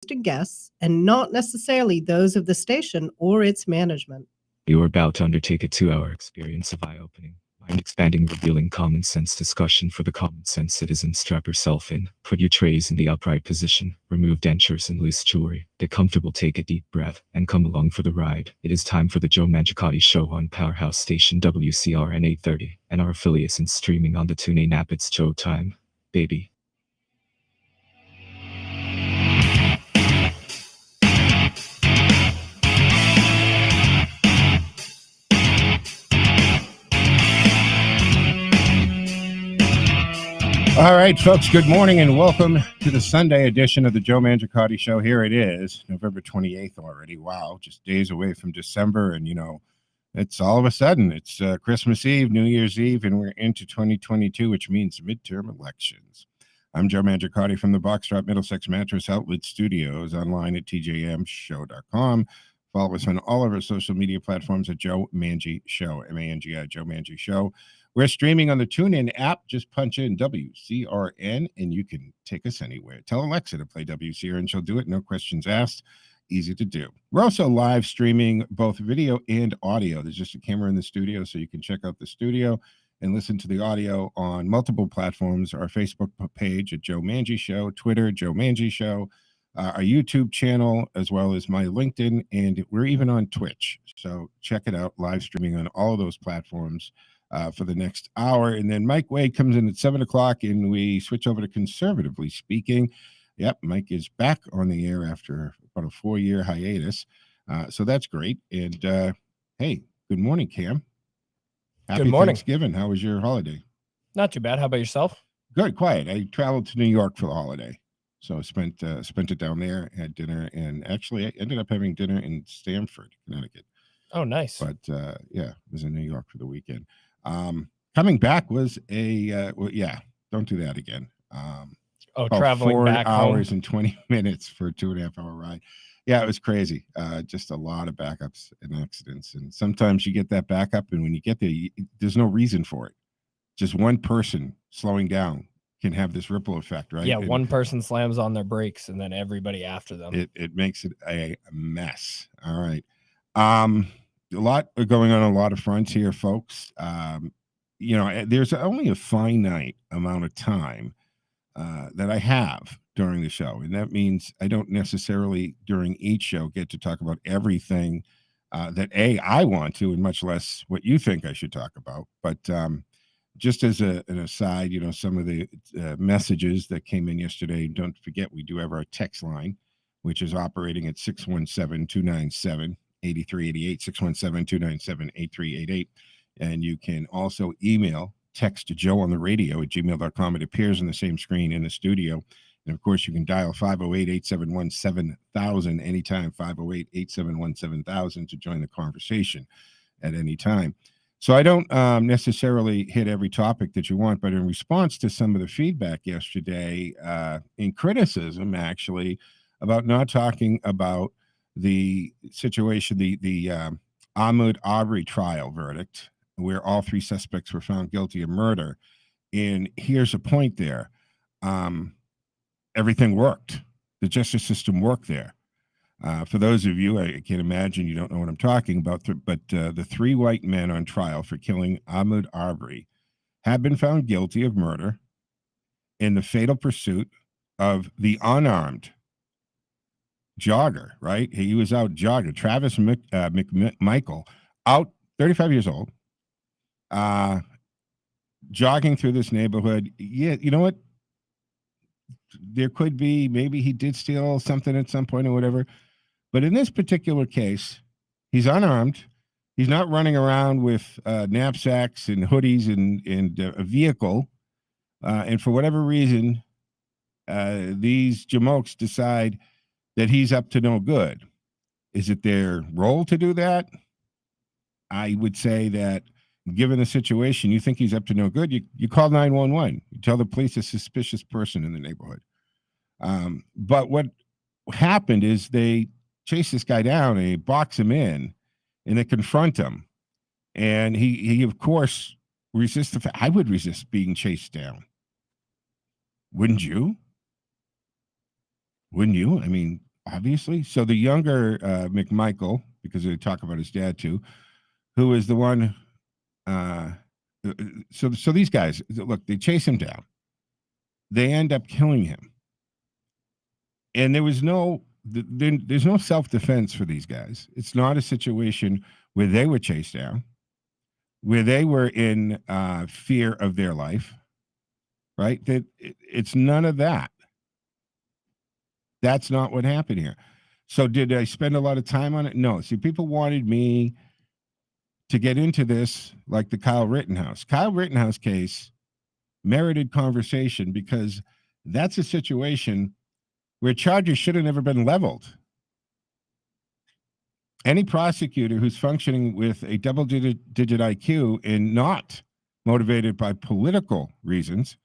guests and not necessarily those of the station or its management. You are about to undertake a 2-hour experience of eye-opening, mind-expanding, revealing common sense discussion for the common sense citizen. Strap yourself in, put your trays in the upright position, remove dentures and loose jewelry, get comfortable, take a deep breath, and come along for the ride. It is time for the Joe Mangiacotti Show on Powerhouse Station WCRN 830, and our affiliates and streaming on the TuneIn app. It's Joe time, baby. All right, folks, good morning and welcome to the Sunday edition of the Joe Mangiacotti Show. Here it is, November 28th already. Wow, just days away from December. And, it's all of a sudden, it's Christmas Eve, New Year's Eve, and we're into 2022, which means midterm elections. I'm Joe Mangiacotti from the Boxtrot Middlesex Mattress Outlet Studios, online at tjmshow.com. Follow us on all of our social media platforms at Joe Mangi Show, M-A-N-G-I, Joe Mangi Show. We're streaming on the TuneIn app. Just punch in WCRN, and you can take us anywhere. Tell Alexa to play WCRN. She'll do it. No questions asked. Easy to do. We're also live streaming both video and audio. There's just a camera in the studio, so you can check out the studio and listen to the audio on multiple platforms. Our Facebook page at Joe Mangi Show, Twitter, Joe Mangi Show, our YouTube channel, as well as my LinkedIn, and we're even on Twitch. So check it out, live streaming on all of those platforms. For the next hour. And then Mike Wade comes in at 7 o'clock and we switch over to Conservatively Speaking. Yep, Mike is back on the air after about a 4-year hiatus. So that's great. And hey, good morning, Cam. Happy Good morning. Thanksgiving. How was your holiday? Not too bad. How about yourself? Good, quiet. I traveled to New York for the holiday. So spent it down there, had dinner, and actually I ended up having dinner in Stamford, Connecticut. Oh, nice. But yeah, I was in New York for the weekend. Coming back was don't do that again. Traveling 4 back hours home. and 20 minutes for a 2.5-hour ride. Yeah, it was crazy. Just a lot of backups and accidents. And sometimes you get that backup, and when you get there, there's no reason for it. Just one person slowing down can have this ripple effect, right? Yeah, and one person slams on their brakes, and then everybody after them. It makes it a mess. All right. A lot going on a lot of fronts here, folks. There's only a finite amount of time that I have during the show, and that means I don't necessarily during each show get to talk about everything that I want to, and much less what you think I should talk about. But just as an aside, some of the messages that came in yesterday, don't forget we do have our text line, which is operating at 617-297 8388, 617-297-8388. And you can also text Joe on the radio at gmail.com. It appears on the same screen in the studio. And of course, you can dial 508-871-7000 anytime, 508-871-7000 to join the conversation at any time. So I don't necessarily hit every topic that you want, but in response to some of the feedback yesterday, in criticism, actually, about not talking about the situation, the Ahmaud Arbery trial verdict, where all 3 suspects were found guilty of murder. And here's a point there. Everything worked. The justice system worked there. For those of you, I can't imagine you don't know what I'm talking about, but the 3 white men on trial for killing Ahmaud Arbery have been found guilty of murder in the fatal pursuit of the unarmed jogger, right? He was out jogging. Travis McMichael, out 35 years old, jogging through this neighborhood. Yeah, you know what? There could be, maybe he did steal something at some point or whatever. But in this particular case, he's unarmed. He's not running around with knapsacks and hoodies and a vehicle. And for whatever reason, these jamokes decide that he's up to no good. Is it their role to do that? I would say that given the situation, you think he's up to no good, you call 911. You tell the police a suspicious person in the neighborhood. But what happened is they chase this guy down and they box him in and they confront him. And he of course, resists the fact. I would resist being chased down. Wouldn't you? Wouldn't you? I mean, obviously. So the younger McMichael, because they talk about his dad too, who is the one. So these guys, look, they chase him down. They end up killing him, and there's no self-defense for these guys. It's not a situation where they were chased down, where they were in fear of their life, right? It's none of that. That's not what happened here. So did I spend a lot of time on it? No. See, people wanted me to get into this like the Kyle Rittenhouse. Kyle Rittenhouse case merited conversation because that's a situation where charges should have never been leveled. Any prosecutor who's functioning with a double-digit IQ and not motivated by political reasons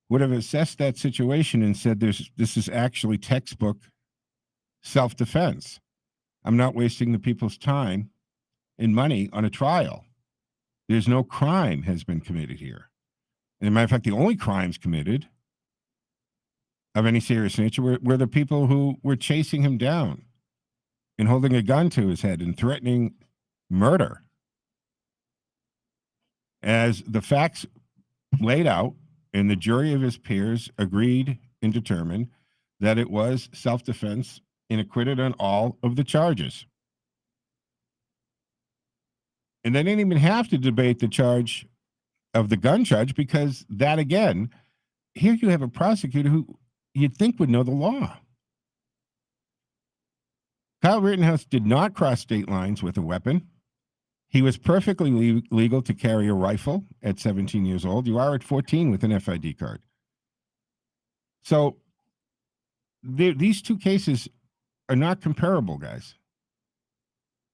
would have assessed that situation and said, this is actually textbook self-defense. I'm not wasting the people's time and money on a trial. There's no crime has been committed here. And as a matter of fact, the only crimes committed of any serious nature were the people who were chasing him down and holding a gun to his head and threatening murder. As the facts laid out, and the jury of his peers agreed and determined that it was self-defense and acquitted on all of the charges. And they didn't even have to debate the charge of the gun charge because that, again, here you have a prosecutor who you'd think would know the law. Kyle Rittenhouse did not cross state lines with a weapon. He was perfectly legal to carry a rifle at 17 years old. You are at 14 with an FID card. So these two cases are not comparable, guys.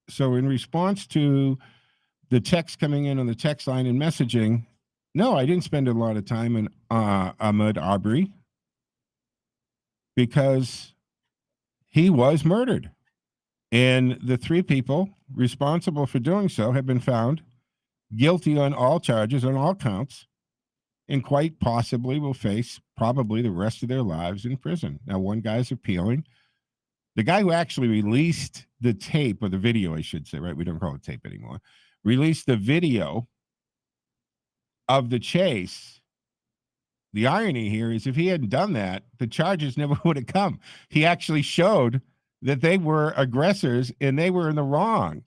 So in response to the text coming in on the text line and messaging, no, I didn't spend a lot of time in Ahmaud Arbery because he was murdered. And the three people responsible for doing so have been found guilty on all charges, on all counts, and quite possibly will face probably the rest of their lives in prison. Now, one guy's appealing. The guy who actually released the tape, or the video, I should say, right? We don't call it tape anymore. Released the video of the chase. The irony here is if he hadn't done that, the charges never would have come. He actually showed that they were aggressors and they were in the wrong.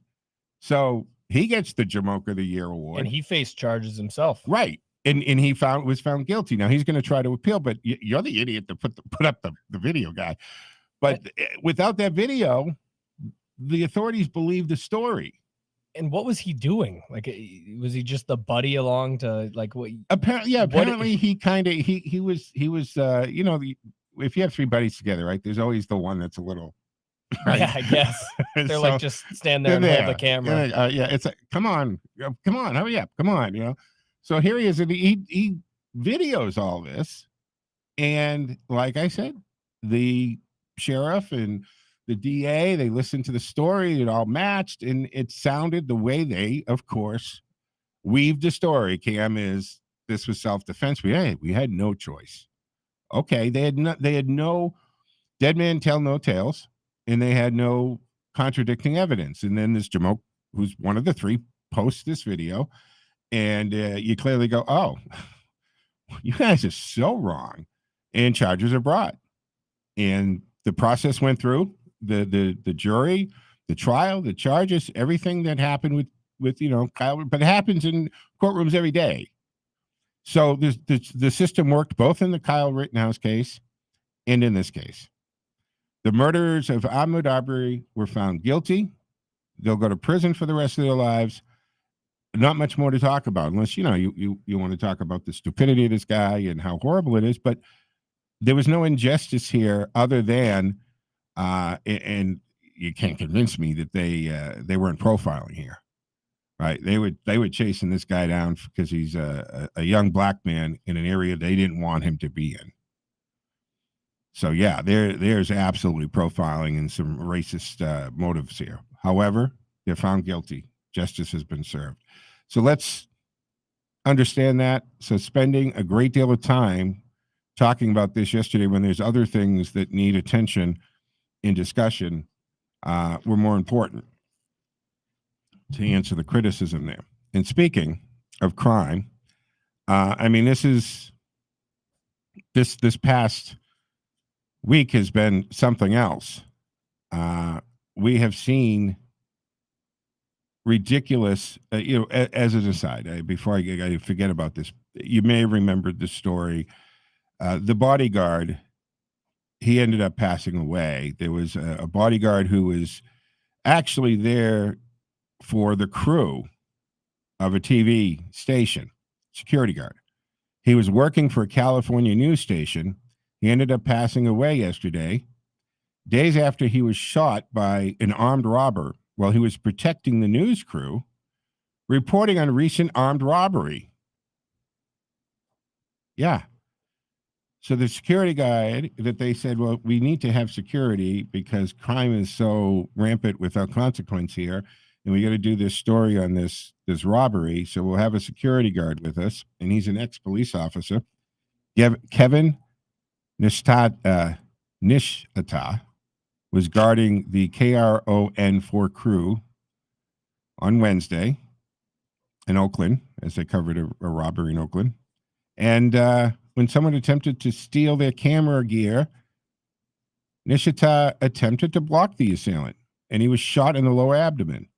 So he gets the Jamoke of the Year award. And he faced charges himself. Right. And he was found guilty. Now he's going to try to appeal, but you're the idiot to put up the video, guy. But without that video, the authorities believe the story. And what was he doing? Like, was he just the buddy along to like what? Apparently, yeah. Apparently, he was you know, if you have three buddies together, right? There's always the one that's a little. Right? Yeah, I guess they're So, like just stand there and hold the camera. Yeah, it's like, come on, hurry up, come on, you know. So here he is, and he videos all this, and like I said, the sheriff and the DA, they listened to the story, it all matched, and it sounded the way they, of course, weaved the story. Cam, is this was self-defense? We had no choice. Okay, they had no dead man tell no tales. And they had no contradicting evidence. And then this Jamoke, who's one of the three, posts this video. And you clearly go, oh, you guys are so wrong. And charges are brought. And the process went through. The jury, the trial, the charges, everything that happened with you know, Kyle. But it happens in courtrooms every day. So the system worked both in the Kyle Rittenhouse case and in this case. The murderers of Ahmaud Arbery were found guilty. They'll go to prison for the rest of their lives. Not much more to talk about, unless you want to talk about the stupidity of this guy and how horrible it is. But there was no injustice here, other than, and you can't convince me that they weren't profiling here, right? They were chasing this guy down because he's a young black man in an area they didn't want him to be in. So yeah, there's absolutely profiling and some racist motives here. However, they're found guilty. Justice has been served. So let's understand that. So spending a great deal of time talking about this yesterday when there's other things that need attention in discussion were more important to answer the criticism there. And speaking of crime, I mean, this past week has been something else. We have seen ridiculous, as an aside, before I forget about this, you may have remembered the story. The bodyguard, he ended up passing away. There was a bodyguard who was actually there for the crew of a TV station, security guard. He was working for a California news station. He ended up passing away yesterday, days after he was shot by an armed robber while he was protecting the news crew, reporting on recent armed robbery. Yeah. So the security guy that they said, well, we need to have security because crime is so rampant without consequence here, and we got to do this story on this robbery. So we'll have a security guard with us, and he's an ex-police officer. Kevin Nishata was guarding the KRON4 crew on Wednesday in Oakland as they covered a robbery in Oakland. And when someone attempted to steal their camera gear, Nishita attempted to block the assailant, and he was shot in the lower abdomen.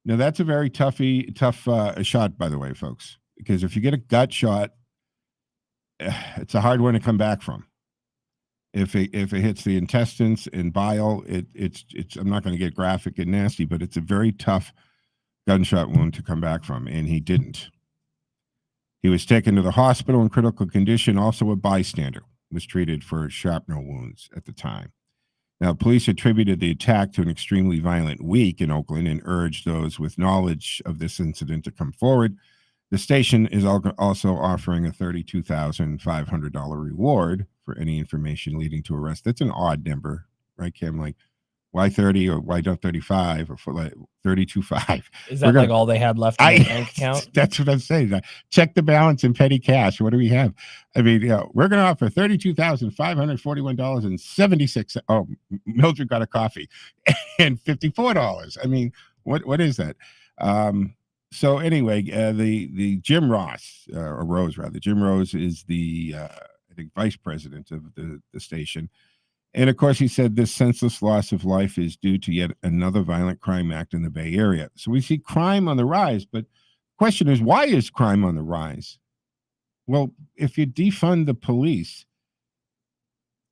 Now, that's a very tough shot, by the way, folks, because if you get a gut shot, it's a hard one to come back from. If it hits the intestines and bile, it's I'm not going to get graphic and nasty, but it's a very tough gunshot wound to come back from, and he didn't. He was taken to the hospital in critical condition. Also, a bystander was treated for shrapnel wounds at the time. Now, police attributed the attack to an extremely violent week in Oakland and urged those with knowledge of this incident to come forward. The station is also offering a $32,500 reward for any information leading to arrest. That's an odd number, right, Kim? Like, why 30 or why not 35 or for like 32.5? Is that like all they had left in their bank account? That's what I'm saying. Check the balance in petty cash. What do we have? I mean, we're going to offer $32,541.76. Oh, Mildred got a coffee and $54. I mean, what is that? So anyway, the Jim Rose is the I think vice president of the station. And of course, he said this senseless loss of life is due to yet another violent crime act in the Bay Area. So we see crime on the rise, but the question is, why is crime on the rise? Well, if you defund the police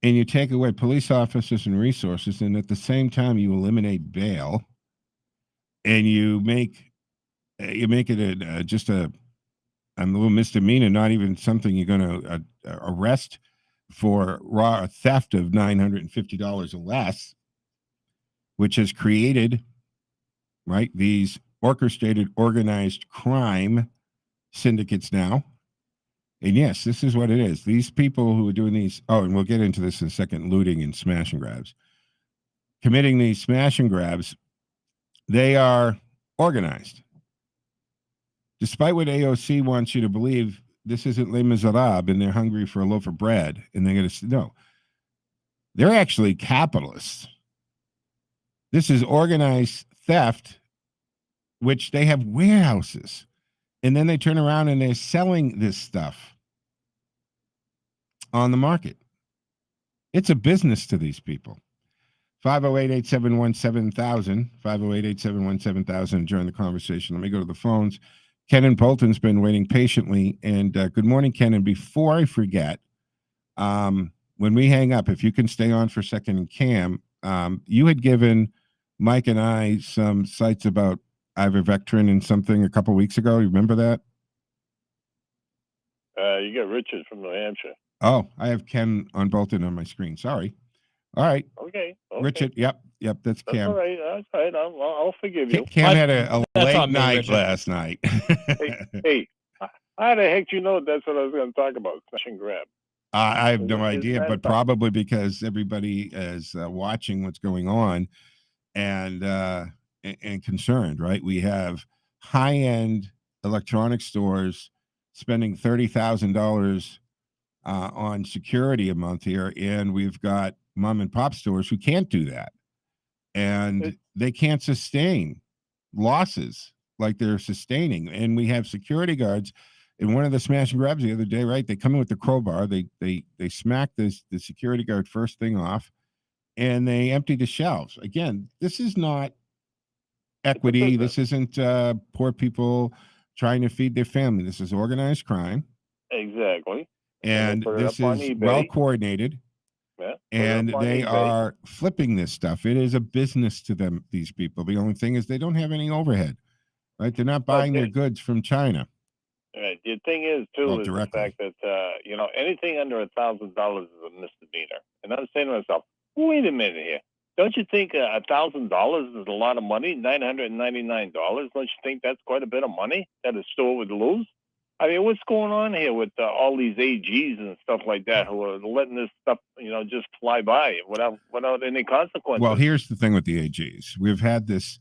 and you take away police officers and resources, and at the same time you eliminate bail, and you make it just a little misdemeanor, not even something you're going to arrest for raw theft of $950 or less, which has created, right, these orchestrated, organized crime syndicates now. And yes, this is what it is. These people who are doing these, and we'll get into this in a second, looting and smash and grabs, committing these smash and grabs, they are organized. Despite what AOC wants you to believe, this isn't Les Miserables and they're hungry for a loaf of bread and they're going to, no. They're actually capitalists. This is organized theft, which they have warehouses. And then they turn around and they're selling this stuff on the market. It's a business to these people. 508-871-7000, 508-871-7000 during the conversation. Let me go to the phones. Ken and Bolton's been waiting patiently. And good morning, Ken. And before I forget, when we hang up, if you can stay on for a second, and Cam, you had given Mike and I some sites about ivermectin and something a couple weeks ago. You remember that? You got Richard from New Hampshire. Oh, I have Ken on Bolton on my screen. Sorry. All right. Okay. Richard, yep, that's Cam. All right. That's all right. I'll forgive you. Cam had a late night Richard. last night. Hey, how the heck do you know that's what I was going to talk about? Smash and grab. I have no idea, but that probably because everybody is watching what's going on and concerned, right? We have high-end electronic stores spending $30,000 on security a month here, and we've got mom and pop stores who can't do that, and they can't sustain losses like they're sustaining. And we have security guards. In one of the smash and grabs the other day, right? They come in with the crowbar. They smack the security guard first thing off, and they empty the shelves. Again, this is not equity. This isn't poor people trying to feed their family. This is organized crime. Exactly. And this is well coordinated. Yeah, and they are flipping this stuff. It is a business to them, these people. The only thing is they don't have any overhead, right? They're not buying their goods from China. Right. The thing is, too, is the fact that, anything under $1,000 is a misdemeanor. And I'm saying to myself, wait a minute here. Don't you think $1,000 is a lot of money? $999? Don't you think that's quite a bit of money that a store would lose? I mean, what's going on here with all these AGs and stuff like that who are letting this stuff, just fly by without any consequences? Well, here's the thing with the AGs. We've had this,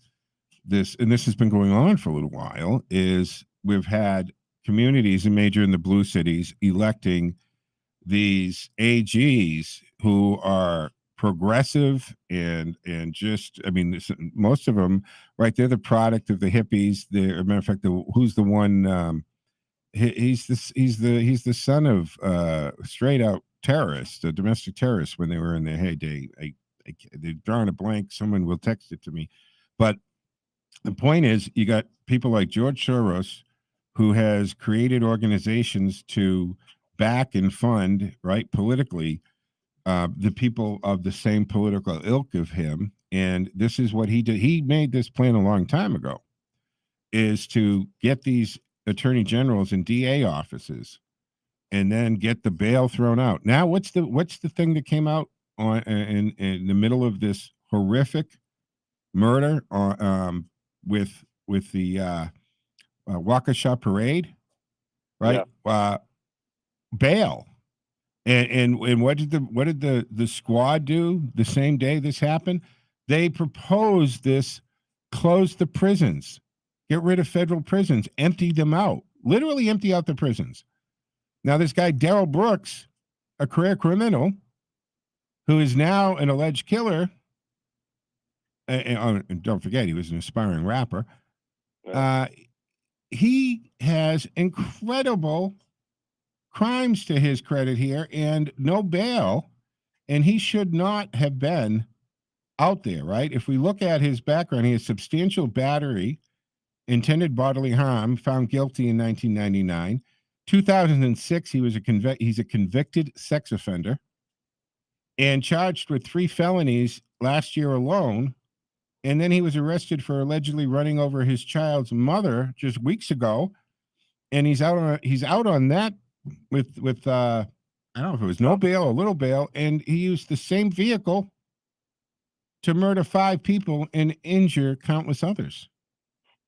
and this has been going on for a little while, is we've had communities in the blue cities electing these AGs who are progressive and just, I mean, most of them, right? They're the product of the hippies. As a matter of fact, who's the one? He's the son of straight out terrorists, a domestic terrorists when they were in their heyday. They're drawing a blank. Someone will text it to me. But the point is, you got people like George Soros, who has created organizations to back and fund, right, politically, the people of the same political ilk of him. And this is what he did. He made this plan a long time ago, is to get these attorney generals and DA offices and then get the bail thrown out. Now, what's the thing that came out on in the middle of this horrific murder with the Waukesha parade, right? Yeah. Bail. And what did the squad do the same day this happened? They proposed this: close the prisons, get rid of federal prisons, empty them out, literally empty out the prisons. Now, this guy Darrell Brooks, a career criminal, who is now an alleged killer, and don't forget he was an aspiring rapper. Yeah. He has incredible crimes to his credit here and no bail, and he should not have been out there, right? If we look at his background, he has substantial battery, intended bodily harm, found guilty in 1999. 2006, he's a convicted sex offender and charged with 3 felonies last year alone. And then he was arrested for allegedly running over his child's mother just weeks ago. And he's out on that with I don't know if it was no bail or little bail. And he used the same vehicle to murder 5 people and injure countless others.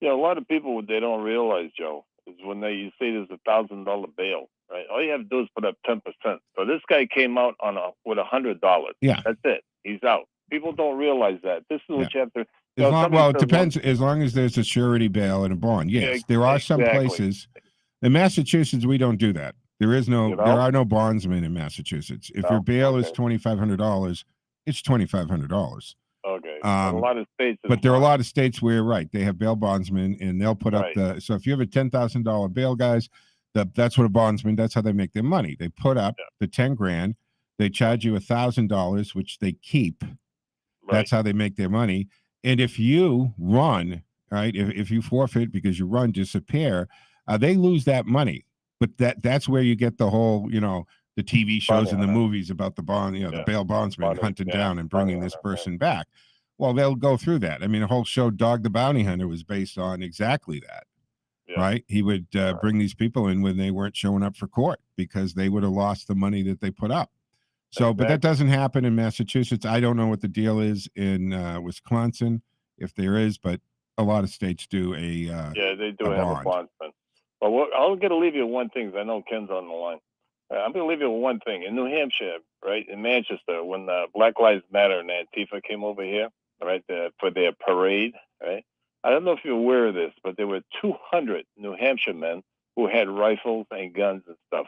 Yeah, a lot of people, what they don't realize, Joe, is when you say there's $1,000 bail, right? All you have to do is put up 10%. So this guy came out with $100. Yeah, that's it. He's out. People don't realize that. This is what you have to. Well, it depends. As long as there's a surety bail and a bond. Yes, there are some places. In Massachusetts, we don't do that. There are no bondsmen in Massachusetts. If your bail is $2,500, it's $2,500. Okay. A lot of states. But there are a lot of states where, right, they have bail bondsmen, and they'll put up so if you have a $10,000 bail, guys, that's what a bondsman, that's how they make their money. They put up the 10 grand, they charge you $1,000, which they keep. That's how they make their money. And if you run, right, if you forfeit because you run, disappear, they lose that money. But that's where you get the whole, the TV shows and the movies about the bond, the bail bondsman hunting down and bringing this person back. Well, they'll go through that. I mean, the whole show Dog the Bounty Hunter was based on exactly that, right? He would bring these people in when they weren't showing up for court because they would have lost the money that they put up. So, but that doesn't happen in Massachusetts. I don't know what the deal is in Wisconsin, if there is, but a lot of states do they do have a bondsman. But I'm going to leave you with one thing, because I know Ken's on the line. I'm going to leave you with one thing. In New Hampshire, right, in Manchester, when Black Lives Matter and Antifa came over here, right, for their parade, right, I don't know if you're aware of this, but there were 200 New Hampshire men who had rifles and guns and stuff.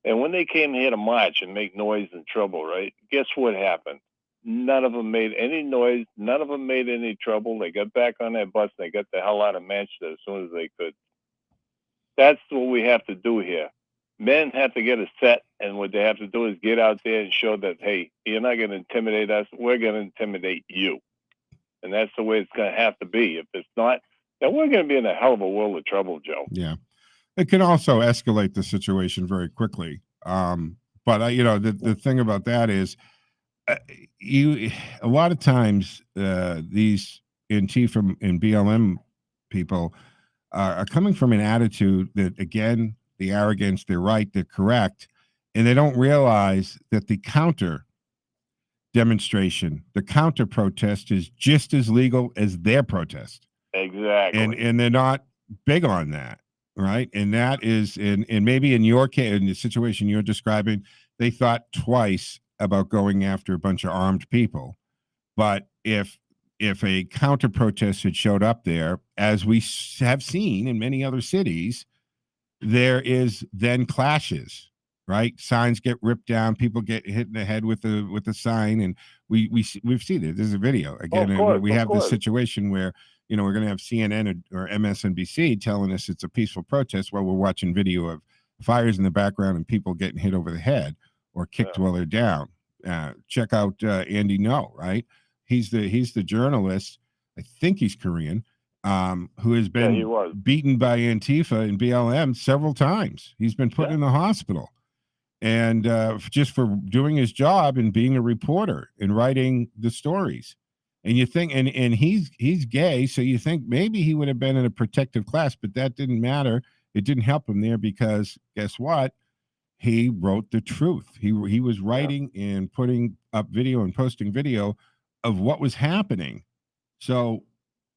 And when they came here to march and make noise and trouble, right, guess what happened? None of them made any noise. None of them made any trouble. They got back on that bus and they got the hell out of Manchester as soon as they could. That's what we have to do here. Men have to get a set, and what they have to do is get out there and show that, hey, you're not going to intimidate us. We're going to intimidate you. And that's the way it's going to have to be. If it's not, then we're going to be in a hell of a world of trouble, Joe. Yeah. It can also escalate the situation very quickly. But the thing about that is, a lot of times these Antifa and BLM people are coming from an attitude that, again, the arrogance, they're right, they're correct, and they don't realize that the counter demonstration, the counter protest is just as legal as their protest. Exactly. And they're not big on that, right? And that is, and maybe in your case, in the situation you're describing, they thought twice about going after a bunch of armed people. But if a counter protest had showed up there, as we have seen in many other cities, there is then clashes, right? Signs get ripped down, people get hit in the head with a sign, and we've seen it. There's a video again, where we have this situation where we're going to have CNN or MSNBC telling us it's a peaceful protest while we're watching video of fires in the background and people getting hit over the head or kicked while they're down. Check out Andy No, right? He's the journalist. I think he's Korean, who has been beaten by Antifa and BLM several times. He's been put in the hospital, and just for doing his job and being a reporter and writing the stories. And you think, and he's gay, so you think maybe he would have been in a protective class, but that didn't matter. It didn't help him there because guess what? He wrote the truth. He was writing and putting up video and posting video of what was happening. So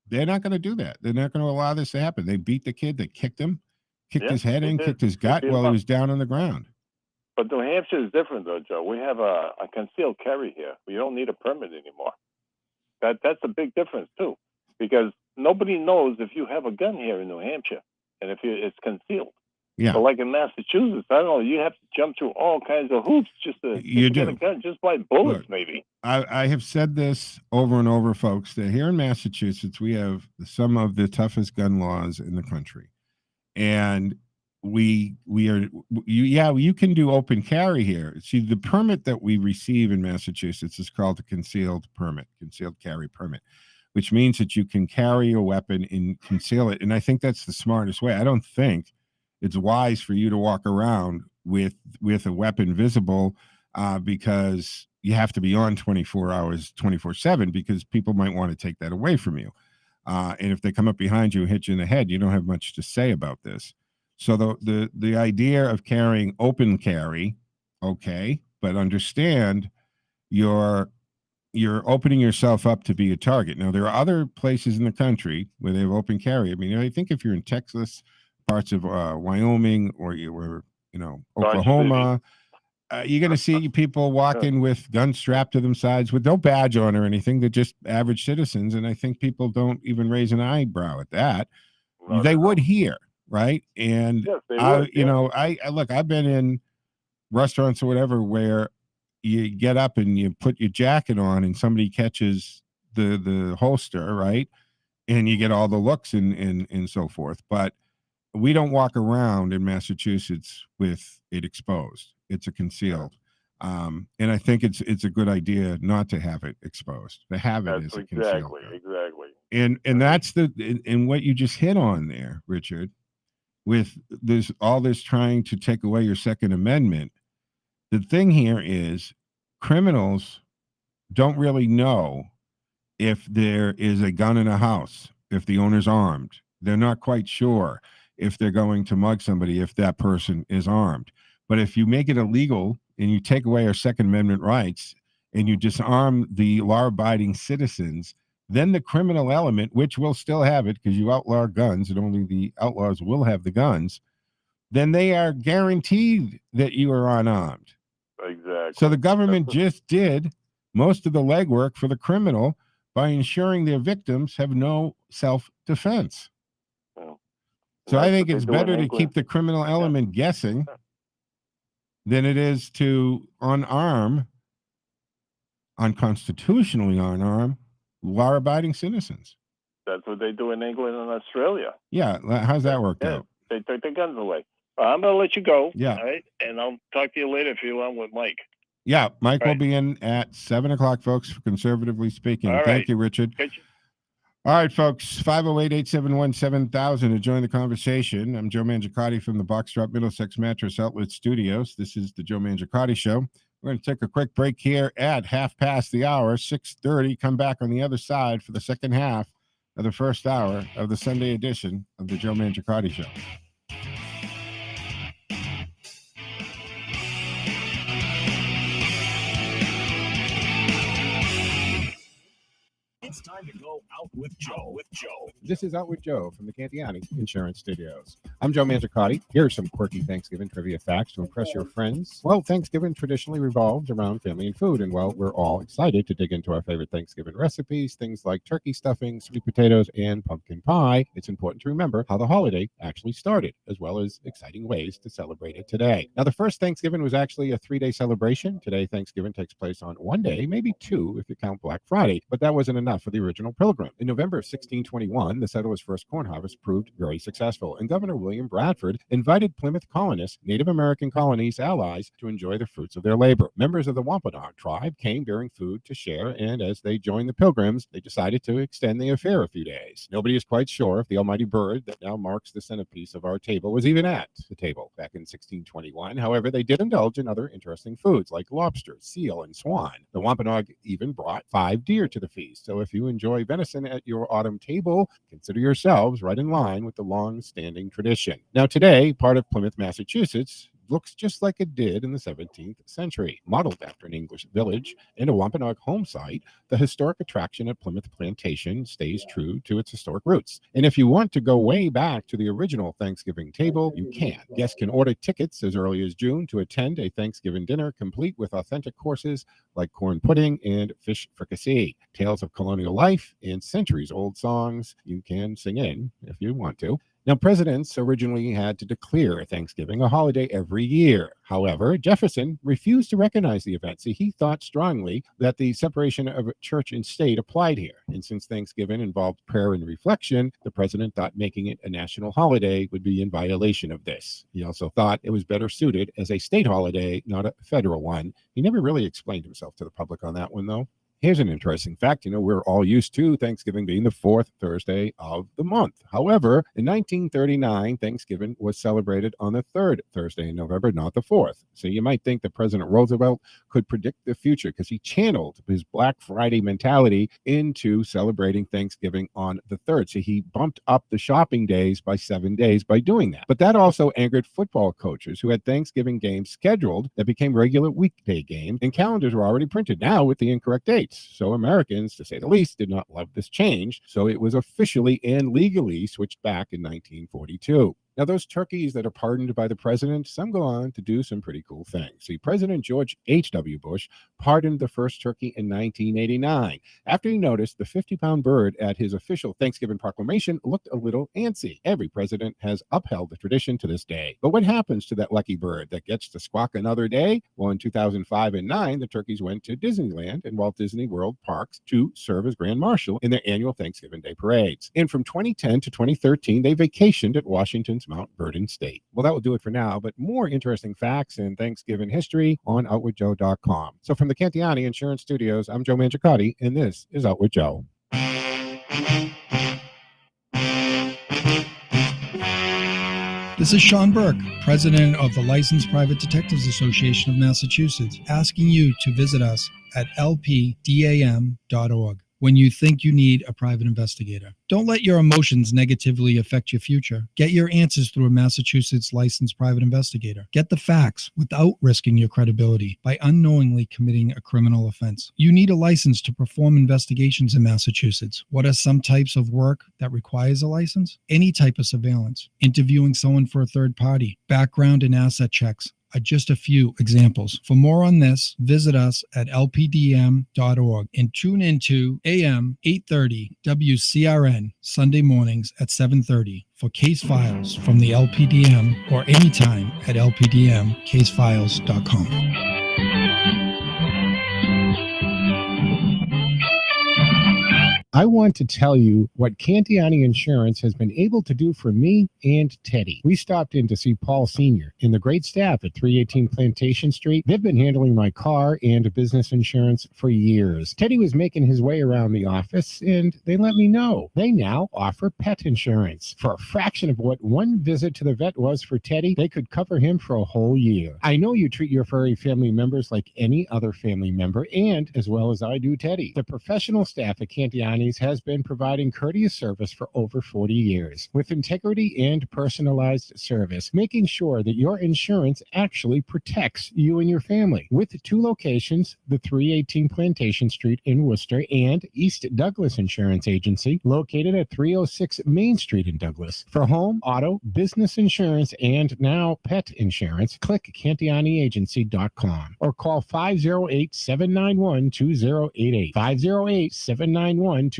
they're not going to do that. They're not going to allow this to happen. They beat the kid. They kicked him, his head in, kicked his gut while he was down on the ground. But New Hampshire is different, though, Joe. We have a concealed carry here. We don't need a permit anymore. That's a big difference, too, because nobody knows if you have a gun here in New Hampshire, and if it's concealed. Yeah. But like in Massachusetts, I don't know, you have to jump through all kinds of hoops just to get a gun, just by bullets. Look, maybe. I have said this over and over, folks, that here in Massachusetts, we have some of the toughest gun laws in the country. And you can do open carry here. See, the permit that we receive in Massachusetts is called a concealed carry permit, which means that you can carry a weapon and conceal it. And I think that's the smartest way. I don't think it's wise for you to walk around with a weapon visible because you have to be on 24 hours, 24/7, because people might want to take that away from you. And if they come up behind you and hit you in the head, you don't have much to say about this. So the idea of carrying open carry, okay, but understand you're opening yourself up to be a target. Now, there are other places in the country where they have open carry. I mean, I think if you're in Texas, parts of Wyoming, or you were, Oklahoma, you're going to see people walking with guns strapped to them sides with no badge on or anything. They're just average citizens. And I think people don't even raise an eyebrow at that. They would here, right? And look, I've been in restaurants or whatever where you get up and you put your jacket on and somebody catches the holster, right? And you get all the looks and so forth. But we don't walk around in Massachusetts with it exposed. It's a concealed. And I think it's a good idea not to have it exposed, to have it as a concealed. Exactly. And that's and what you just hit on there, Richard, with all this trying to take away your Second Amendment. The thing here is criminals don't really know if there is a gun in a house, if the owner's armed. They're not quite sure if they're going to mug somebody if that person is armed. But if you make it illegal and you take away our Second Amendment rights and you disarm the law-abiding citizens, then the criminal element, which will still have it because you outlaw guns and only the outlaws will have the guns, then they are guaranteed that you are unarmed. Exactly. So the government just did most of the legwork for the criminal by ensuring their victims have no self-defense. So I think it's better to keep the criminal element guessing than it is to unarm unconstitutionally unarmed law-abiding citizens. That's what they do in England and Australia. Yeah, how's that worked out? They took the guns away. I'm going to let you go. Yeah. All right, and I'll talk to you later if you want with Mike. Yeah, Mike will be in at 7 o'clock, folks, for Conservatively Speaking. All Thank right. you, Richard. All right, folks, 508-871-7000 to join the conversation. I'm Joe Mangiacotti from the Boxtrop Middlesex Mattress Outlet Studios. This is the Joe Mangiacotti Show. We're going to take a quick break here at 6:30. 6:30. Come back on the other side for the second half of the first hour of the Sunday edition of the Joe Mangiacotti Show. It's time to go out with Joe. This is Out with Joe from the Cantiani Insurance Studios. I'm Joe Mangiacotti. Here are some quirky Thanksgiving trivia facts to impress your friends. Well, Thanksgiving traditionally revolves around family and food, and well, we're all excited to dig into our favorite Thanksgiving recipes, things like turkey stuffing, sweet potatoes, and pumpkin pie. It's important to remember how the holiday actually started, as well as exciting ways to celebrate it today. Now, the first Thanksgiving was actually a 3-day celebration. Today, Thanksgiving takes place on one day, maybe two if you count Black Friday, but that wasn't enough for the original pilgrim. In November of 1621, the settlers' first corn harvest proved very successful, and Governor William Bradford invited Plymouth colonists, Native American colonies allies, to enjoy the fruits of their labor. Members of the Wampanoag tribe came bearing food to share, and as they joined the pilgrims, they decided to extend the affair a few days. Nobody is quite sure if the almighty bird that now marks the centerpiece of our table was even at the table back in 1621. However, they did indulge in other interesting foods like lobster, seal, and swan. The Wampanoag even brought 5 deer to the feast, so if you enjoy venison at your autumn table, consider yourselves right in line with the long-standing tradition. Now today, part of Plymouth, Massachusetts, looks just like it did in the 17th century. Modeled after an English village and a Wampanoag home site, the historic attraction at Plymouth Plantation stays true to its historic roots. And if you want to go way back to the original Thanksgiving table, you can. Guests can order tickets as early as June to attend a Thanksgiving dinner complete with authentic courses like corn pudding and fish fricassee, tales of colonial life, and centuries-old songs you can sing in if you want to. Now, presidents originally had to declare Thanksgiving a holiday every year. However, Jefferson refused to recognize the event, so he thought strongly that the separation of church and state applied here. And since Thanksgiving involved prayer and reflection, the president thought making it a national holiday would be in violation of this. He also thought it was better suited as a state holiday, not a federal one. He never really explained himself to the public on that one, though. Here's an interesting fact. We're all used to Thanksgiving being the 4th Thursday of the month. However, in 1939, Thanksgiving was celebrated on the 3rd Thursday in November, not the 4th. So you might think that President Roosevelt could predict the future because he channeled his Black Friday mentality into celebrating Thanksgiving on the 3rd. So he bumped up the shopping days by 7 days by doing that. But that also angered football coaches who had Thanksgiving games scheduled that became regular weekday games, and calendars were already printed now with the incorrect dates. So Americans, to say the least, did not love this change. So it was officially and legally switched back in 1942. Now, those turkeys that are pardoned by the president, some go on to do some pretty cool things. See, President George H.W. Bush pardoned the first turkey in 1989 after he noticed the 50-pound bird at his official Thanksgiving proclamation looked a little antsy. Every president has upheld the tradition to this day. But what happens to that lucky bird that gets to squawk another day? Well, in 2005 and 2009, the turkeys went to Disneyland and Walt Disney World parks to serve as Grand Marshal in their annual Thanksgiving Day parades. And from 2010 to 2013, they vacationed at Washington's Mount Vernon State. Well, that will do it for now, but more interesting facts and Thanksgiving history on OutWithJoe.com. So from the Cantiani Insurance Studios, I'm Joe Mangiacotti, and this is Out with Joe. This is Sean Burke, president of the Licensed Private Detectives Association of Massachusetts, asking you to visit us at lpdam.org when you think you need a private investigator. Don't let your emotions negatively affect your future. Get your answers through a Massachusetts licensed private investigator. Get the facts without risking your credibility by unknowingly committing a criminal offense. You need a license to perform investigations in Massachusetts. What are some types of work that requires a license? Any type of surveillance, interviewing someone for a third party, background and asset checks are just a few examples. For more on this, visit us at lpdm.org and tune into AM 830 WCRN Sunday mornings at 7:30 for case files from the LPDM or anytime at lpdmcasefiles.com. I want to tell you what Cantiani Insurance has been able to do for me and Teddy. We stopped in to see Paul Sr. and the great staff at 318 Plantation Street. They've been handling my car and business insurance for years. Teddy was making his way around the office, and they let me know they now offer pet insurance. For a fraction of what one visit to the vet was for Teddy, they could cover him for a whole year. I know you treat your furry family members like any other family member, and as well as I do Teddy. The professional staff at Cantiani's has been providing courteous service for over 40 years, with integrity and personalized service, making sure that your insurance actually protects you and your family. With 2 locations, the 318 Plantation Street in Worcester and East Douglas Insurance Agency, located at 306 Main Street in Douglas. For home, auto, business insurance, and now pet insurance, click CantianiAgency.com or call 508-791-2088. 508-791-2088.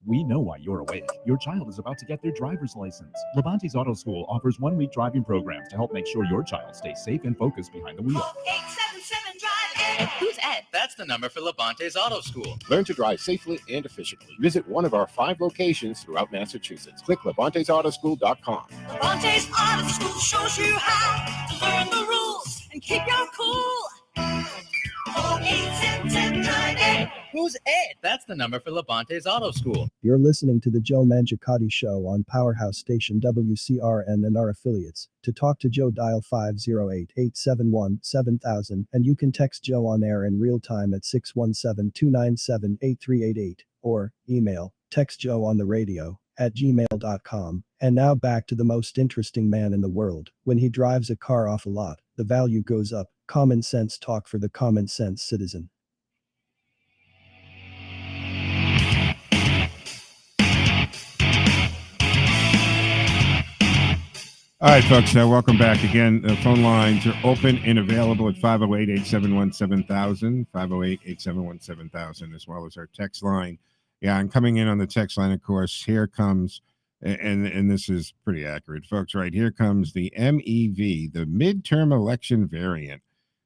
We know why you're awake. Your child is about to get their driver's license. Labonte's Auto School offers 1-week driving programs to help make sure your child stays safe and focused behind the wheel. 877 Drive Ed. Who's Ed? That's the number for Labonte's Auto School. Learn to drive safely and efficiently. Visit one of our 5 locations throughout Massachusetts. Click Labonte'sAutoSchool.com. Labonte's Auto School shows you how to learn the rules and keep your cool. 877 Drive Ed. Who's Ed? That's the number for Labonte's Auto School. You're listening to the Joe Mangiacotti Show on Powerhouse Station WCRN and our affiliates. To talk to Joe, dial 508-871-7000, and you can text Joe on air in real time at 617-297-8388, or email textjoeontheradio@gmail.com. And now back to the most interesting man in the world. When he drives a car off a lot, the value goes up. Common sense talk for the common sense citizen. All right, folks, welcome back again. The phone lines are open and available at 508-871-7000, 508-871-7000, as well as our text line. Yeah, I'm coming in on the text line, of course. Here comes, and this is pretty accurate, folks, right? Here comes the MEV, the midterm election variant.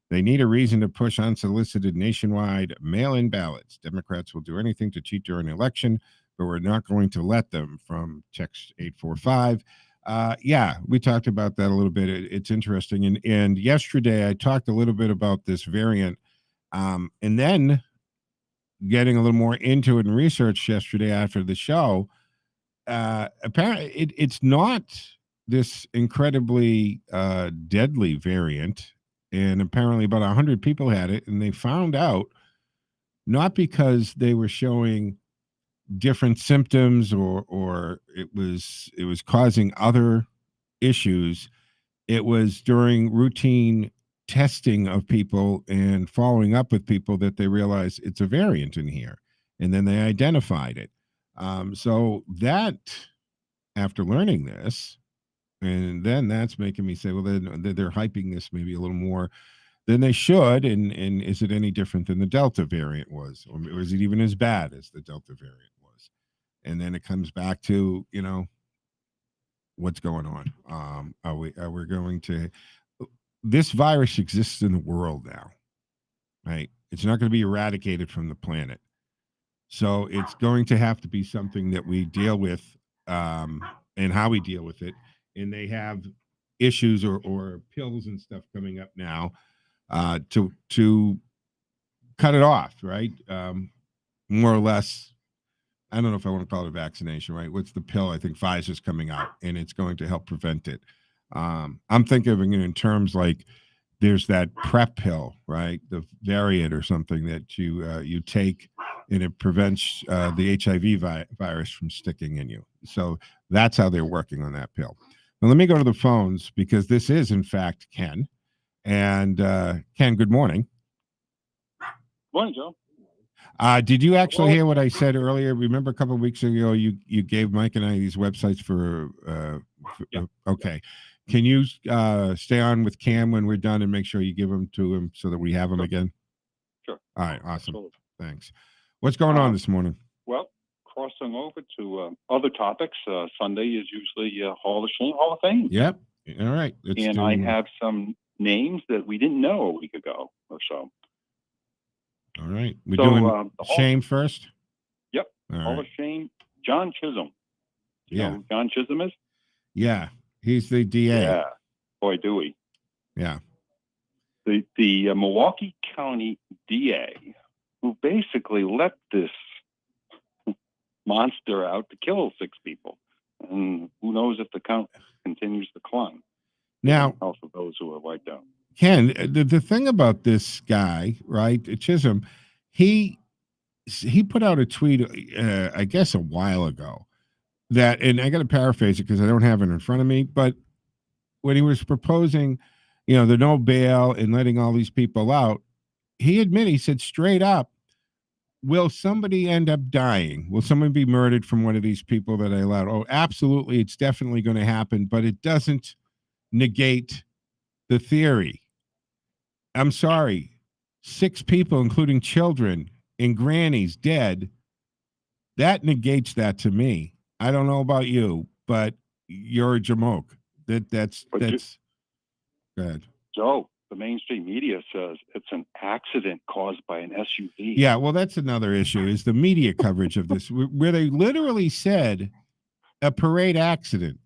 They need a reason to push unsolicited nationwide mail-in ballots. Democrats will do anything to cheat during the election, but we're not going to let them, from text 845. Yeah, we talked about that a little bit. It's interesting. And yesterday I talked a little bit about this variant, and then getting a little more into it in research yesterday after the show. Apparently it's not this incredibly deadly variant. And apparently about 100 people had it, and they found out not because they were showing different symptoms or it was causing other issues. It was during routine testing of people and following up with people that they realized it's a variant in here, and then they identified it. So that, after learning this, and then that's making me say, well, they're hyping this maybe a little more than they should. And is it any different than the Delta variant was? Or is it even as bad as the Delta variant was? And then it comes back to, what's going on? Are we going to, this virus exists in the world now, right? It's not going to be eradicated from the planet. So it's going to have to be something that we deal with, and how we deal with it. And they have issues or pills and stuff coming up now to cut it off, right? More or less, I don't know if I want to call it a vaccination, right? What's the pill? I think Pfizer's coming out, and it's going to help prevent it. I'm thinking of it in terms like there's that PrEP pill, right? The variant or something that you take, and it prevents the HIV virus from sticking in you. So that's how they're working on that pill. Now, let me go to the phones, because this is, in fact, Ken. And Ken, good morning. Morning, Joe. Did you actually hear what I said earlier? Remember a couple of weeks ago, you gave Mike and I these websites for Yeah. Okay. Can you stay on with Cam when we're done and make sure you give them to him so that we have them again? Sure. All right. Awesome. Absolutely. Thanks. What's going on this morning? Well, crossing over to other topics, Sunday is usually Hall of Shame, Hall of Fame. Yep. All right. I have some names that we didn't know a week ago or so. All right. We're doing shame first? Yep. All Hall right. of Shame, John Chisholm. You Yeah. know who John Chisholm is? Yeah. He's the DA. Yeah. Boy, do we. Yeah. The Milwaukee County DA, who basically let this monster out to kill 6 people. And who knows if the count continues to climb. Now, Also those who are wiped out. Ken, the thing about this guy, right, Chisholm, he put out a tweet, I guess a while ago, that, and I got to paraphrase it because I don't have it in front of me, but when he was proposing, the no bail and letting all these people out, he said straight up, will somebody end up dying? Will someone be murdered from one of these people that I allowed? Oh, absolutely. It's definitely going to happen, but it doesn't negate the theory. I'm sorry. 6 people, including children and grannies, dead. That negates that to me. I don't know about you, but you're a jamoke. That's go ahead. Joe, the mainstream media says it's an accident caused by an SUV. Yeah, well, that's another issue, is the media coverage of this, where they literally said a parade accident,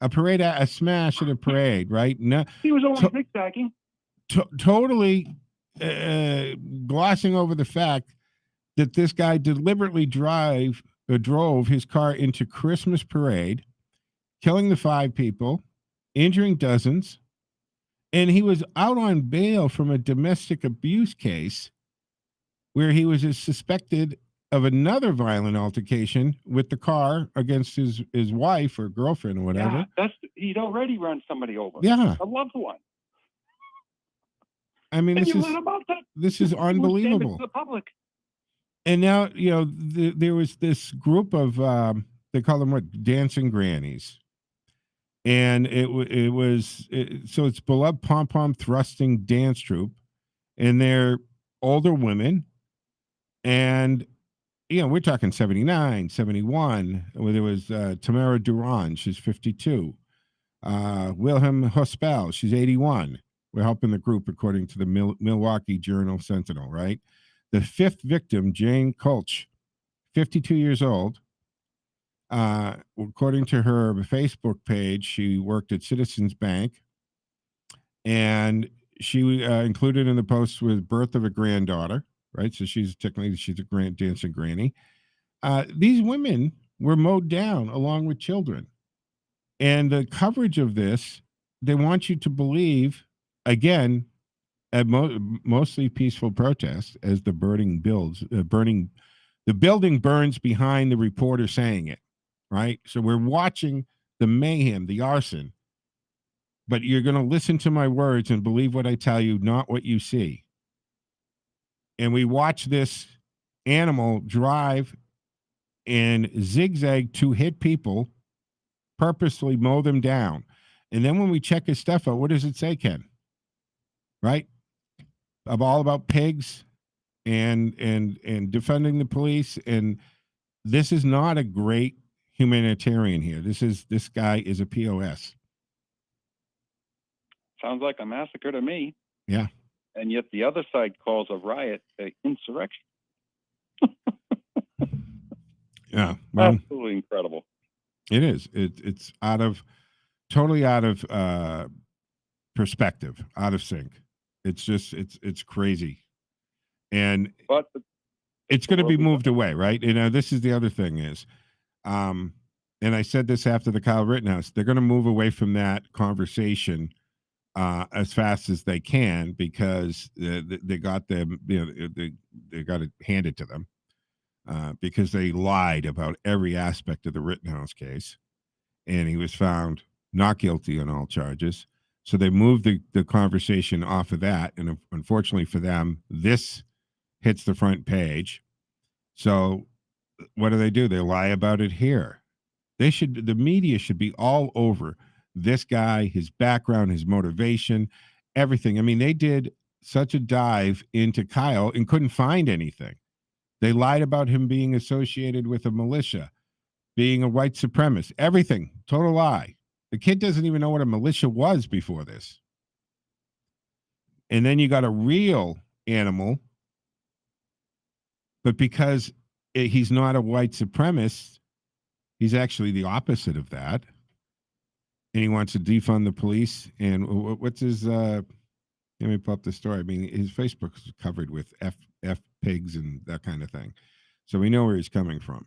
a smash at a parade, right? No, he was only zigzagging. Totally glossing over the fact that this guy deliberately drove his car into Christmas parade, killing the 5 people, injuring dozens, and he was out on bail from a domestic abuse case where he was suspected of another violent altercation with the car against his wife or girlfriend or whatever. Yeah, he'd already run somebody over. Yeah. A loved one. I mean, this is unbelievable. To the public. And now, there was this group of, they call them dancing grannies. And so it's beloved pom-pom thrusting dance troupe, and they're older women. And, we're talking 79, 71. There was Tamara Duran, she's 52. Wilhelm Hospel, she's 81. We're helping the group according to the Milwaukee Journal-Sentinel, right? The 5th victim, Jane Kolch, 52 years old. According to her Facebook page, she worked at Citizens Bank, and she included in the post was birth of a granddaughter, right? So she's a dancing granny. These women were mowed down along with children, and the coverage of this, they want you to believe, again, at mostly peaceful protest, as the the building burns behind the reporter saying it. Right? So we're watching the mayhem, the arson, but you're going to listen to my words and believe what I tell you, not what you see. And we watch this animal drive and zigzag to hit people, purposely mow them down. And then when we check his stuff out, what does it say, Ken? Right? All about pigs and defending the police. And this is not a great humanitarian here. This guy is a POS. Sounds like a massacre to me. Yeah. And yet the other side calls a riot an insurrection. Yeah. Well, absolutely incredible. It is. It's totally out of perspective, out of sync. It's just it's crazy. And it's going to be moved away, right? This is the other thing is, and I said this after the Kyle Rittenhouse, they're going to move away from that conversation as fast as they can, because they got them, they got it handed to them because they lied about every aspect of the Rittenhouse case, and he was found not guilty on all charges. So they moved the conversation off of that, and unfortunately for them, this hits the front page. So what do? They lie about it here. The media should be all over this guy, his background, his motivation, everything. I mean, they did such a dive into Kyle and couldn't find anything. They lied about him being associated with a militia, being a white supremacist, everything, total lie. The kid doesn't even know what a militia was before this. And then you got a real animal, but because he's not a white supremacist. He's actually the opposite of that. And he wants to defund the police. And what's his, let me pull up the story. I mean, his Facebook is covered with F pigs and that kind of thing. So we know where he's coming from.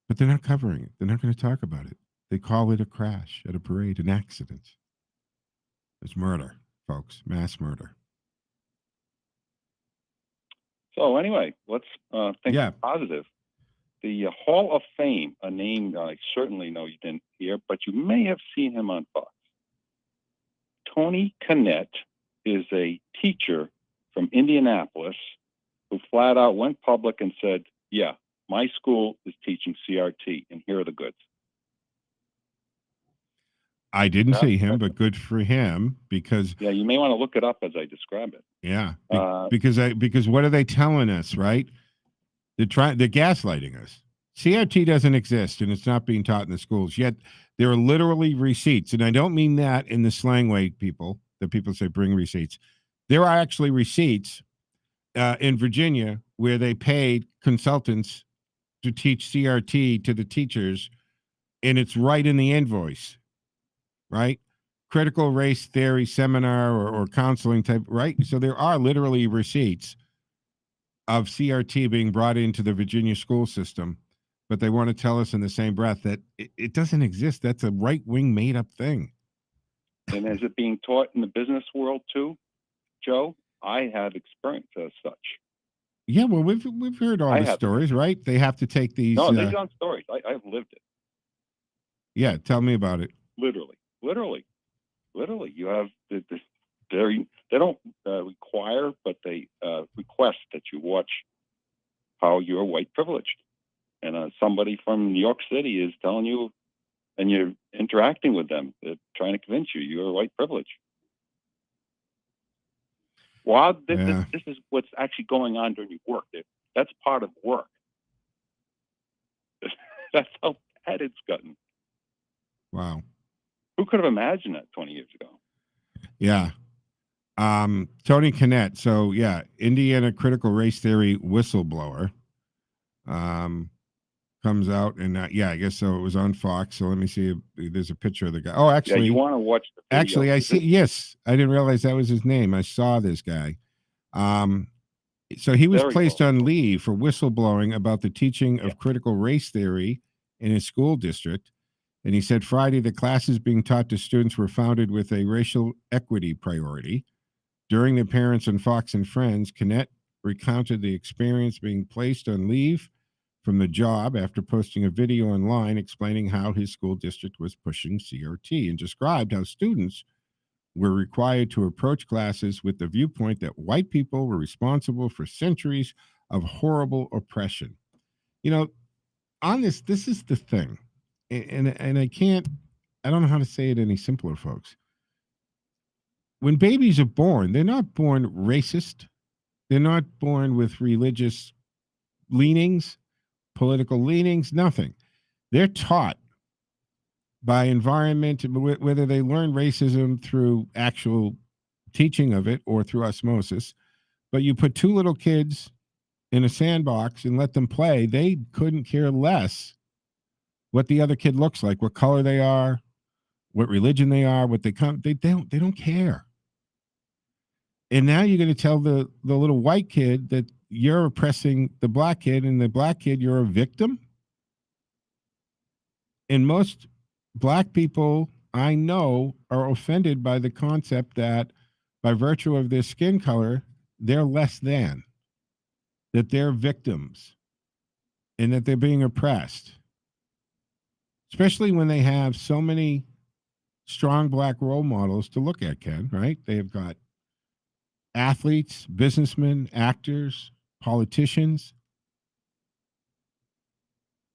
But they're not covering it. They're not going to talk about it. They call it a crash at a parade, an accident. It's murder, folks, mass murder. So anyway, let's think positive. The Hall of Fame, a name I certainly know you didn't hear, but you may have seen him on Fox. Tony Kinnett is a teacher from Indianapolis who flat out went public and said, yeah, my school is teaching CRT, and here are the goods. I didn't see him, but good for him, because you may want to look it up as I describe it. Yeah, because what are they telling us, right? They're gaslighting us. CRT doesn't exist, and it's not being taught in the schools yet. There are literally receipts, and I don't mean that in the slang way, people. That people say bring receipts. There are actually receipts in Virginia where they paid consultants to teach CRT to the teachers, and it's right in the invoice, right? Critical race theory seminar or counseling type, right? So there are literally receipts of CRT being brought into the Virginia school system, but they want to tell us in the same breath that it doesn't exist. That's a right-wing made-up thing. And is it being taught in the business world too, Joe? I have experience as such. Yeah, well, we've heard all the stories, right? They have to take these. No, these aren't stories. I've lived it. Yeah, tell me about it. Literally. You have they don't require, but they request that you watch how you're white privileged. And somebody from New York City is telling you, and you're interacting with them, they're trying to convince you you're white privileged. Well, this is what's actually going on during your work. That's part of work. That's how bad it's gotten. Wow. Who could have imagined that 20 years ago? Yeah. Tony Kinnett. So, yeah, Indiana critical race theory whistleblower comes out. And, I guess so. It was on Fox. So let me see. There's a picture of the guy. Oh, actually. You want to watch the video. Actually, I see. Yes. I didn't realize that was his name. I saw this guy. So he was placed on leave for whistleblowing about the teaching of critical race theory in his school district. And he said Friday the classes being taught to students were founded with a racial equity priority. During the appearance on Fox and Friends, Kinnett recounted the experience being placed on leave from the job after posting a video online explaining how his school district was pushing CRT, and described how students were required to approach classes with the viewpoint that white people were responsible for centuries of horrible oppression. You know, on this is the thing. And I don't know how to say it any simpler, folks. When babies are born, they're not born racist. They're not born with religious leanings, political leanings, nothing. They're taught by environment, whether they learn racism through actual teaching of it or through osmosis. But you put two little kids in a sandbox and let them play, they couldn't care less what the other kid looks like, what color they are, what religion they are, what they don't care. And now you're going to tell the little white kid that you're oppressing the black kid, and the black kid, you're a victim. And most black people I know are offended by the concept that by virtue of their skin color, they're less than, that they're victims, and that they're being oppressed. Especially when they have so many strong black role models to look at, Ken, right? They have got athletes, businessmen, actors, politicians.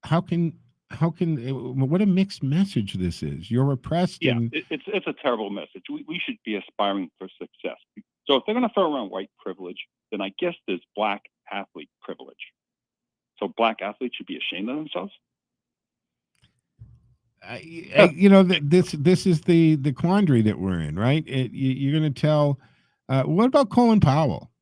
What a mixed message this is. You're oppressed. Yeah, it's a terrible message. We should be aspiring for success. So if they're going to throw around white privilege, then I guess there's black athlete privilege. So black athletes should be ashamed of themselves? This is the quandary that we're in, right? You're going to tell. What about Colin Powell?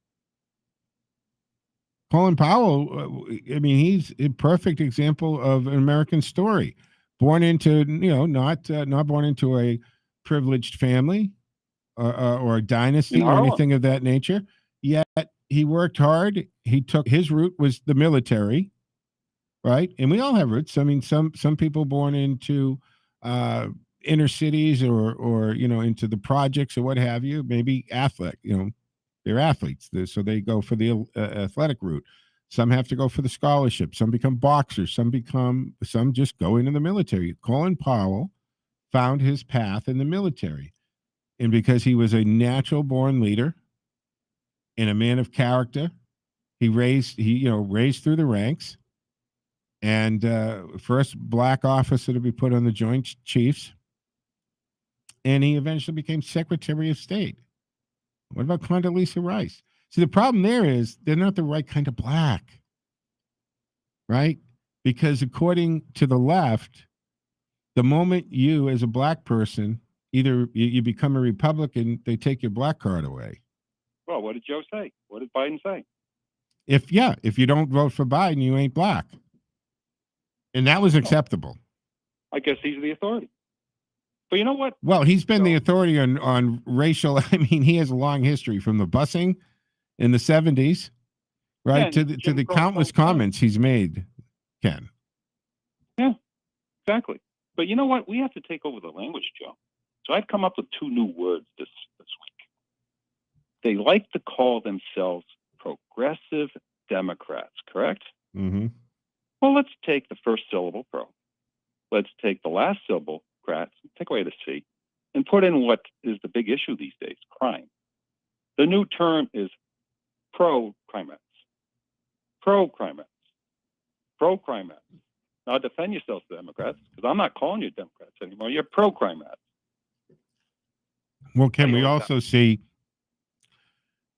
Colin Powell, I mean, he's a perfect example of an American story. Born into, not born into a privileged family or a dynasty or anything of that nature. Yet he worked hard. He took his route was the military, right? And we all have roots. I mean, some people born into inner cities or into the projects or what have you. Maybe they're athletes, so they go for the athletic route. Some have to go for the scholarship. Some become boxers. Some just go into the military. Colin Powell found his path in the military, and because he was a natural-born leader and a man of character, he raised through the ranks, and first black officer to be put on the Joint Chiefs, and he eventually became Secretary of State. What about Condoleezza Rice? See, the problem there is they're not the right kind of black, right? Because according to the left, the moment you, as a black person, either you become a Republican, they take your black card away. Well, what did Joe say? What did Biden say? If you don't vote for Biden, you ain't black. And that was acceptable. I guess he's the authority. But you know what? Well, he's been the authority on racial. I mean, he has a long history from the busing in the 70s, right, to the countless comments he's made, Ken. Yeah, exactly. But you know what? We have to take over the language, Joe. So I've come up with 2 new words this week. They like to call themselves progressive Democrats, correct? Mm-hmm. Well, let's take the first syllable, pro. Let's take the last syllable, crats, take away the C, and put in what is the big issue these days, crime. The new term is pro-crime acts. Pro-crime acts. Pro-crime acts. Now defend yourselves, Democrats, because I'm not calling you Democrats anymore. You're pro-crime acts. Well, Ken, we also see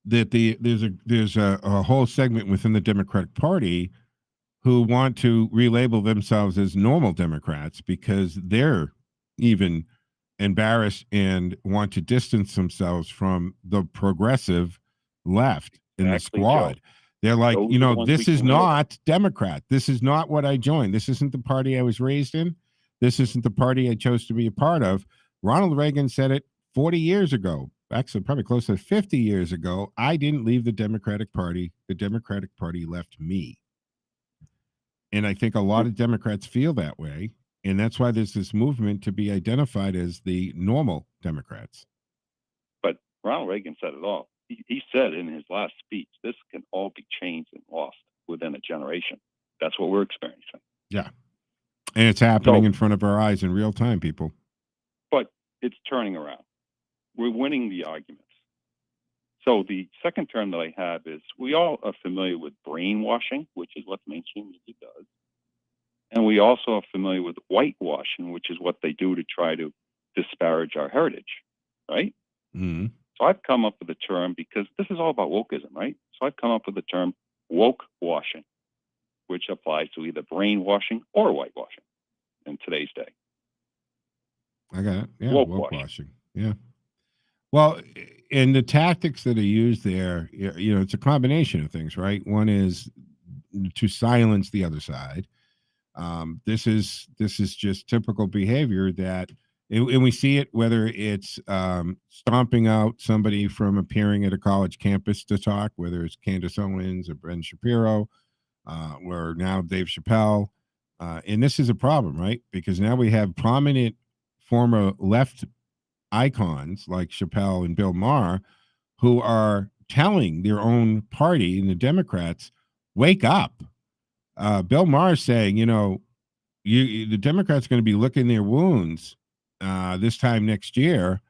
that there's a whole segment within the Democratic Party who want to relabel themselves as normal Democrats because they're even embarrassed and want to distance themselves from the progressive left in the squad. Joe. They're like, this is not Democrat. This is not what I joined. This isn't the party I was raised in. This isn't the party I chose to be a part of. Ronald Reagan said it 40 years ago, actually probably close to 50 years ago. I didn't leave the Democratic Party. The Democratic Party left me. And I think a lot of Democrats feel that way. And that's why there's this movement to be identified as the normal Democrats. But Ronald Reagan said it all. He said in his last speech, this can all be changed and lost within a generation. That's what we're experiencing. Yeah. And it's happening in front of our eyes in real time, people. But it's turning around. We're winning the arguments. So the second term that I have is we all are familiar with brainwashing, which is what mainstream media does. And we also are familiar with whitewashing, which is what they do to try to disparage our heritage, right? Mm-hmm. So I've come up with a term because this is all about wokeism, right? So I've come up with the term woke washing, which applies to either brainwashing or whitewashing in today's day. I got it. Yeah, woke washing. Yeah. Well, and the tactics that are used there, it's a combination of things, right? One is to silence the other side. This is just typical behavior that, and we see it whether it's stomping out somebody from appearing at a college campus to talk, whether it's Candace Owens or Ben Shapiro, or now Dave Chappelle. And this is a problem, right? Because now we have prominent former left icons like Chappelle and Bill Maher who are telling their own party and the Democrats, wake up. Bill Maher saying, the Democrats are going to be licking their wounds this time next year,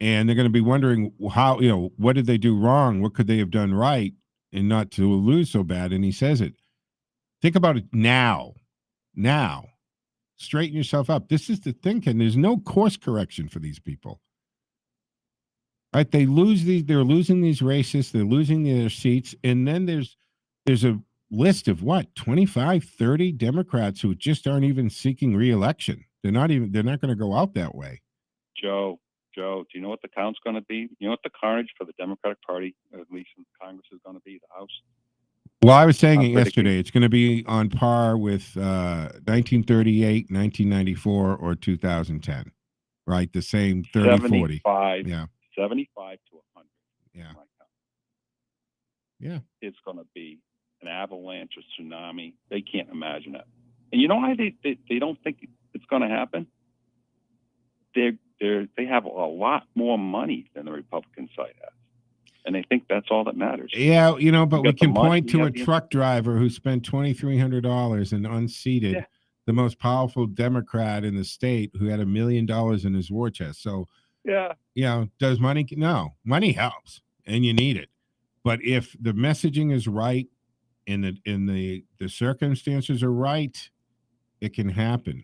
and they're going to be wondering how, what did they do wrong? What could they have done right and not to lose so bad? And he says it. Think about it now. Straighten yourself up. This is the thinking. There's no course correction for these people. Right? They're losing these races, they're losing their seats, and then there's a list of 25, 30 Democrats who just aren't even seeking re-election. They're not going to go out that way. Joe, do you know what the count's going to be? You know what the carnage for the Democratic Party, at least in Congress, is going to be? The House? Well, I was saying it yesterday. It's going to be on par with 1938, 1994, or 2010, right? The same 30, 40. Yeah. 75 to 100. Yeah. Yeah. It's going to be an avalanche, a tsunami. They can't imagine it. And you know why they don't think it's going to happen? They have a lot more money than the Republican side has. And they think that's all that matters. Yeah, you know, but we can point to a truck driver who spent $2,300 and unseated the most powerful Democrat in the state who had $1 million in his war chest. So, yeah, you know, does money? No, money helps, and you need it. But if the messaging is right and the circumstances are right, it can happen.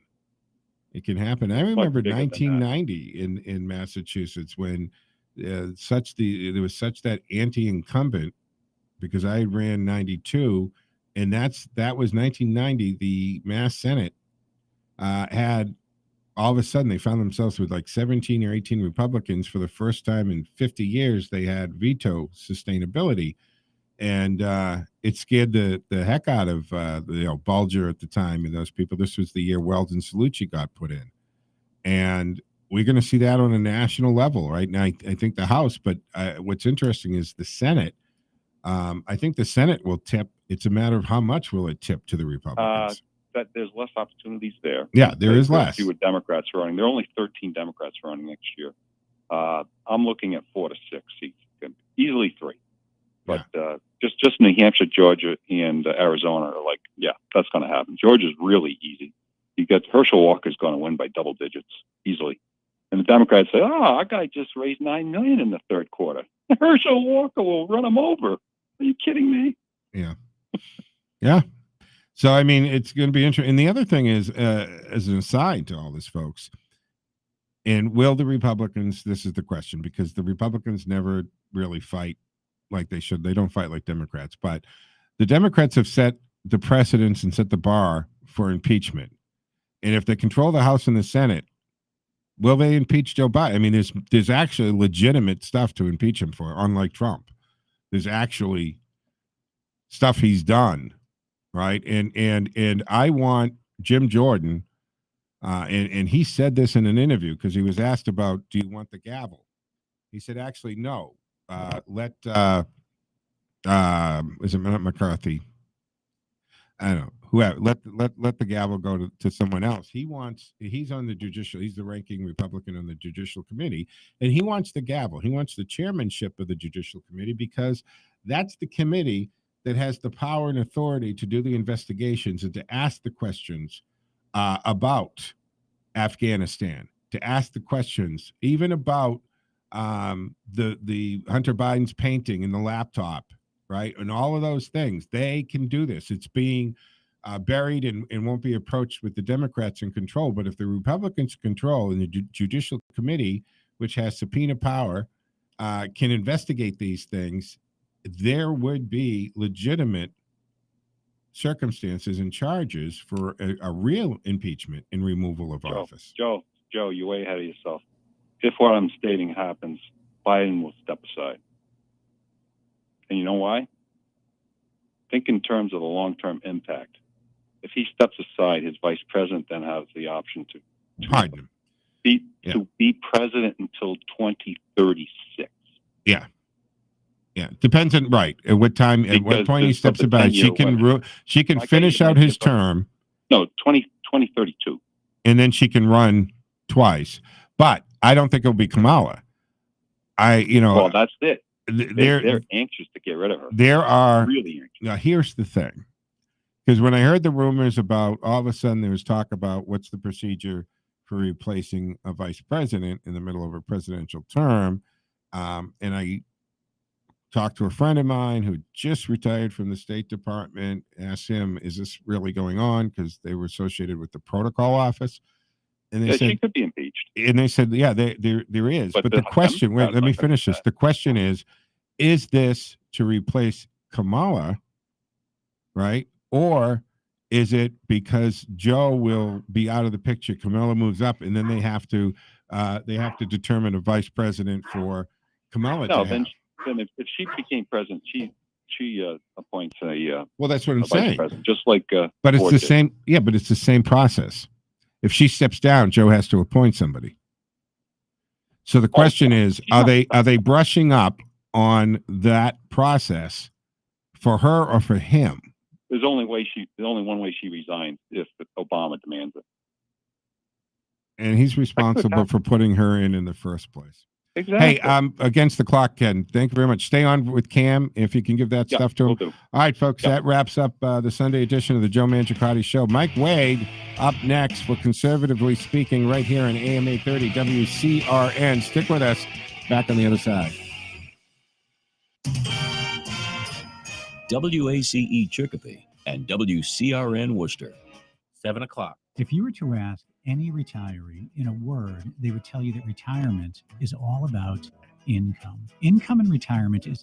It can happen. I remember 1990 in Massachusetts when there was such that anti-incumbent, because I ran 92, and that was 1990. The Mass Senate had, all of a sudden they found themselves with like 17 or 18 Republicans. For the first time in 50 years, they had veto sustainability, and it scared the heck out of Bulger at the time and those people. This was the year Weldon Cellucci got put in, and we're going to see that on a national level right now. I think the House, but what's interesting is the Senate. I think the Senate will tip. It's a matter of how much will it tip to the Republicans. That there's less opportunities there. Yeah, there is less. With Democrats running, there are only 13 Democrats running next year. I'm looking at 4 to 6 seats, easily 3. But just New Hampshire, Georgia, and Arizona are like, yeah, that's going to happen. Georgia's really easy. You get Herschel Walker's going to win by double digits easily. And the Democrats say, our guy just raised $9 million in the third quarter. Herschel Walker will run him over. Are you kidding me? Yeah. Yeah. So, I mean, it's going to be interesting. And the other thing is, as an aside to all this, folks, and will the Republicans, this is the question, because the Republicans never really fight like they should. They don't fight like Democrats. But the Democrats have set the precedents and set the bar for impeachment. And if they control the House and the Senate, will they impeach Joe Biden? I mean, there's actually legitimate stuff to impeach him for, unlike Trump. There's actually stuff he's done, right? And I want Jim Jordan, and he said this in an interview because he was asked about, do you want the gavel? He said, actually, no. Is it McCarthy? I don't know. Whoever, let the gavel go to someone else. He's on the judicial, he's the ranking Republican on the Judicial Committee, and he wants the gavel. He wants the chairmanship of the Judicial Committee because that's the committee that has the power and authority to do the investigations and to ask the questions about Afghanistan, to ask the questions even about the Hunter Biden's painting in the laptop, right? And all of those things. They can do this. It's being buried and won't be approached with the Democrats in control. But if the Republicans control and the Judicial Committee, which has subpoena power, can investigate these things, there would be legitimate circumstances and charges for a real impeachment and removal of office. Joe, you're way ahead of yourself. If what I'm stating happens, Biden will step aside. And you know why? Think in terms of the long-term impact. If he steps aside, his vice president then has the option to be president until 2036. Yeah. Yeah. Depends on at what time, at what point he steps aside. She can finish out his term. No, 2032. And then she can run twice. But I don't think it'll be Kamala. Well, that's it. They're anxious to get rid of her. There are really anxious. Now here's the thing, because when I heard the rumors about, all of a sudden there was talk about what's the procedure for replacing a vice president in the middle of a presidential term, and I talked to a friend of mine who just retired from the State Department. Asked him, "Is this really going on?" Because they were associated with the protocol office. And they said she could be impeached. And they said, yeah, there is. But the question, wait, let me finish this. The question is this to replace Kamala, right? Or is it because Joe will be out of the picture, Kamala moves up, and then they have to determine a vice president for Kamala? No, then if she became president, appoints a well, that's what I'm vice saying. president, just like. But it's Ford the did. same. Yeah, but it's the same process. If she steps down, Joe has to appoint somebody. So the question is, are they brushing up on that process for her or for him? There's only one way she resigns if Obama demands it. And he's responsible for putting her in the first place. Exactly. Hey, against the clock, Ken. Thank you very much. Stay on with Cam if you can give that stuff to him. Will do. All right, folks, that wraps up the Sunday edition of the Joe Mangiacotti Show. Mike Wade up next for Conservatively Speaking right here on AM 830 WCRN. Stick with us. Back on the other side. WACE Chicopee and WCRN Worcester. 7 o'clock. If you were to ask any retiree in a word, they would tell you that retirement is all about income. Income in retirement is